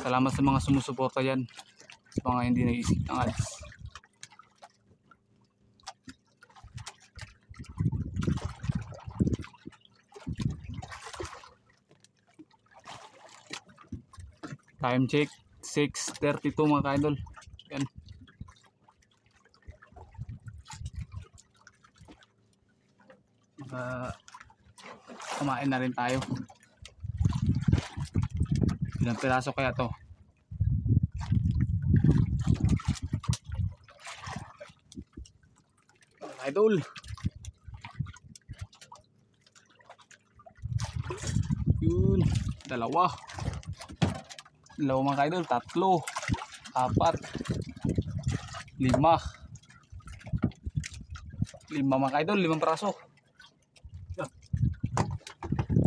Salamat sa mga sumusuporta dyan, sa mga hindi nag-isip ng ads. Time check 6:32 mga ka-idol. Yan. Kumain na rin tayo. Ilang piraso kaya to? Idol. Yun, dalawa mga idol, 3, 4, 5 mga idol, 5 piraso.